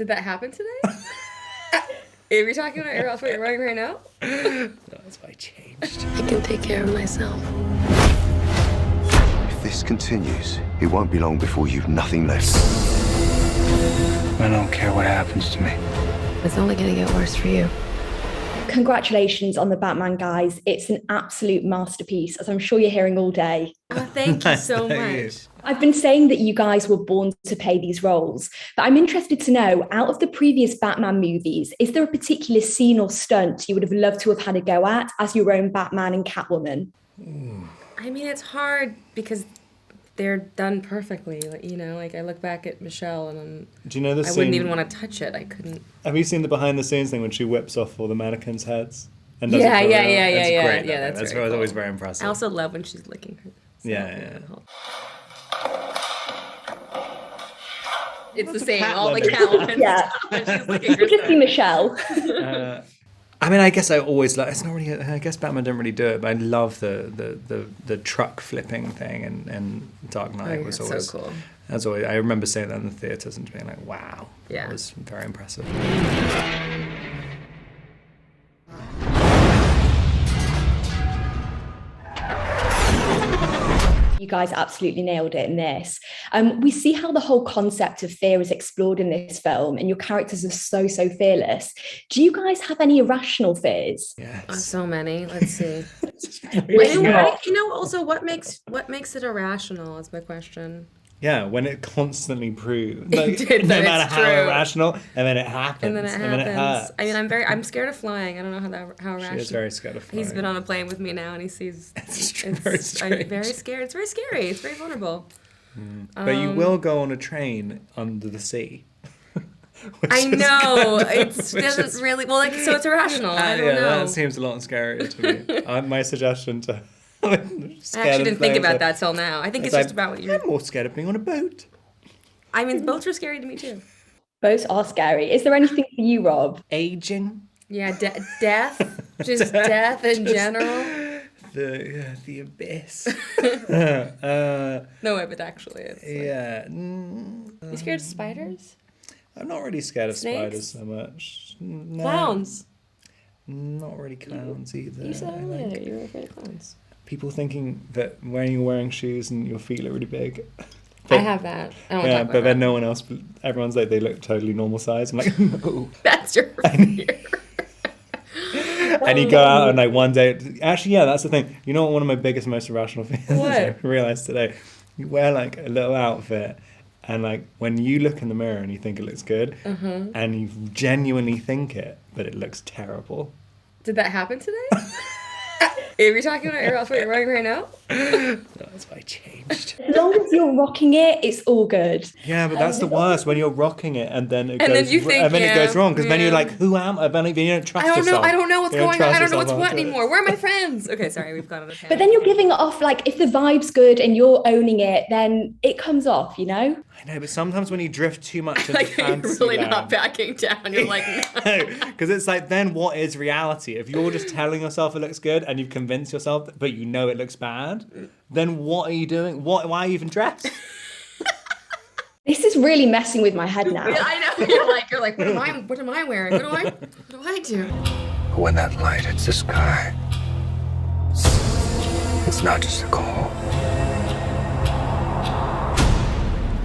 Did that happen today? Are we talking about your outfit you're wearing right now? No, that's why I changed. I can take care of myself. If this continues, it won't be long before you've nothing left. I don't care what happens to me. It's only gonna get worse for you. Congratulations on The Batman, guys. It's an absolute masterpiece, as I'm sure you're hearing all day. Oh, thank you so much. I've been saying that you guys were born to play these roles, but I'm interested to know, out of the previous Batman movies, is there a particular scene or stunt you would have loved to have had a go at as your own Batman and Catwoman? I mean, it's hard because they're done perfectly. Like I look back at Michelle and Do you know the I scene? wouldn't even want to touch it. I couldn't. Have you seen the behind the scenes thing when she whips off all the mannequins' heads? And does Yeah, it for yeah, real? yeah, It's yeah, great. yeah, That that's was very always cool. very impressive. I also love when she's licking her. Yeah. It's the same. cat All the lovers. Catwoman Yeah. stuff. And she's licking You could just be herself. Michelle. I mean, I guess I always like. It's not really. I guess Batman didn't really do it, but I love the truck flipping thing, and Dark Knight yeah, was so always cool. As always, I remember seeing that in the theaters and being like, "Wow, Yeah. that was very impressive." You guys absolutely nailed it in this. We see how the whole concept of fear is explored in this film, and your characters are so fearless. Do you guys have any irrational fears? Yes. So many. Let's see. Yeah. Also, what makes it irrational is my question. Yeah, when it constantly proves, like, did, no that matter it's how true. irrational, and then it happens, And then it happens. hurts. I mean, I'm scared of flying. I don't know how She irrational. is very scared of flying. He's been on a plane with me now, and he sees. It's it's very I'm strange. very scared. It's very scary. It's very vulnerable. But you will go on a train under the sea. Which I is know kind of- it which doesn't is- really well. So it's irrational. I don't yeah, know. that seems a lot scarier to me. My suggestion to. I actually didn't think about that till now. I think it's like, just about what you. I'm more scared of being on a boat. I mean, boats are scary to me too. Both are scary. Is there anything for you, Rob? Aging. Yeah, death, just death in general. The abyss. No, but actually, it's. Yeah. You scared of spiders? I'm not really scared of Snakes? spiders so much. No, Clowns. Not really clowns either. You said I earlier like that you were afraid of clowns. people thinking that when you're wearing shoes and your feet look really big. I have that. I don't Yeah, talk about but then that. no one else. Everyone's like they look totally normal size. I'm like, no. That's your fear. And you go out and like one day, actually, yeah, that's the thing. You know what? One of my biggest, most irrational fears is What? I realized today. You wear like a little outfit, and like when you look in the mirror and you think it looks good, and you genuinely think it, but it looks terrible. Did that happen today? Are we talking about your outfit you're wearing right now? No, that's why I changed. As long as you're rocking it, it's all good. Yeah, but that's the worst when you're rocking it and then it And then goes, you think, and then it goes yeah, wrong because then you're yeah. like, who am I? Then you don't trust I don't know. yourself. I don't know what's You don't going on. I trust don't know what's yourself what after it. anymore. Where are my friends? Okay, sorry, we've gone on a tangent. But then you're giving it off, like, if the vibe's good and you're owning it, then it comes off, you know? I know, but sometimes when you drift too much into like you're fantasy really land, not backing down. You're like, no. because it's like, then what is reality? If you're just telling yourself it looks good and you've convinced yourself, but you know it looks bad, then what are you doing? Why are you even dressed? This is really messing with my head now. I know. You're like, what am I wearing? What do I do? When that light hits the sky, it's not just a call.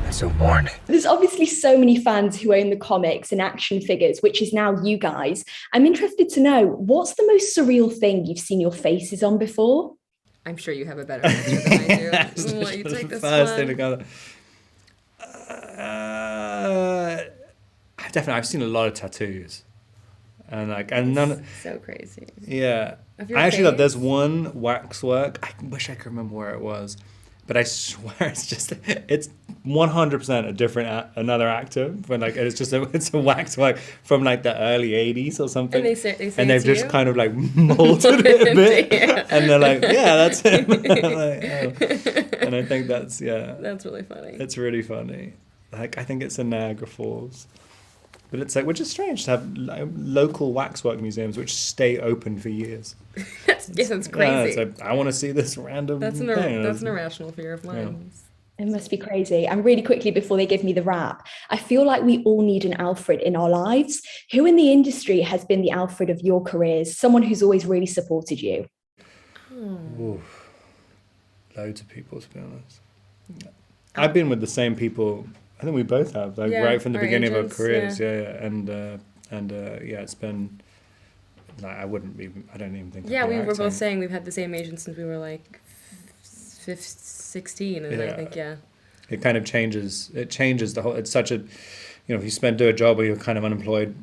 It's a warning. There's obviously so many fans who own the comics and action figures, which is now you guys. I'm interested to know, what's the most surreal thing you've seen your faces on before? I'm sure you have a better answer than I do. I'll let you take this First thing one. to go. I've seen a lot of tattoos, and none. So crazy. Yeah, Of your I actually face? there's one waxwork. I wish I could remember where it was, but I swear it's 100% a different another actor. But like it's a waxwork from like the early '80s or something. And they say and they've it to just you? kind of like molded it a bit, Yeah. and they're like, yeah, that's it. Like, oh. And I think that's That's really funny. it's really funny. Like I think it's in Niagara Falls. But it's like, which is strange to have local waxwork museums which stay open for years. That's Yeah, crazy. it's like, I want to see this random That's thing. an irrational fear of mine. It must be crazy. And really quickly, before they give me the wrap, I feel like we all need an Alfred in our lives. Who in the industry has been the Alfred of your careers? Someone who's always really supported you? Oof. Loads of people, to be honest. I've been with the same people. I think we both have, like right from the our beginning agents, of our careers. And it's been like I don't even think. Yeah, I'd be we were both acting. saying we've had the same agent since we were like 16, and I think It kind of changes. It changes the whole. It's such a, if you do a job where you're kind of unemployed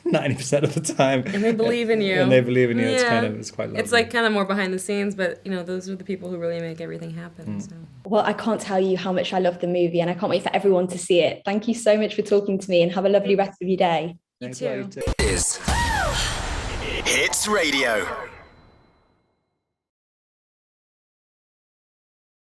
90% of the time, and they believe in you, and they believe in you. Yeah. It's quite lovely. It's like kind of more behind the scenes, but those are the people who really make everything happen. So. Well, I can't tell you how much I love the movie, and I can't wait for everyone to see it. Thank you so much for talking to me, and have a lovely rest of your day. You too. Hits Radio.